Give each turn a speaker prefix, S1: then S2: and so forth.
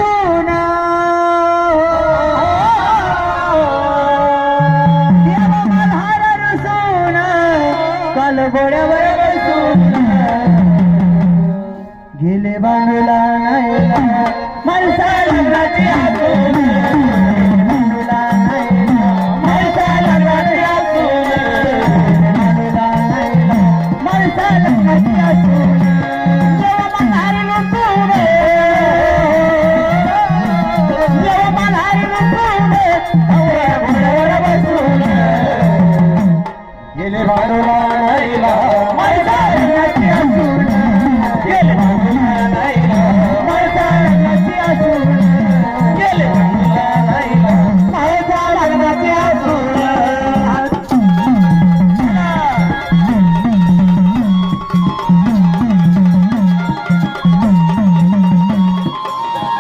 S1: सोना मल्हार सोना काल गोड्यावर सोना गेले बांगला नाही माणसा लग्नाची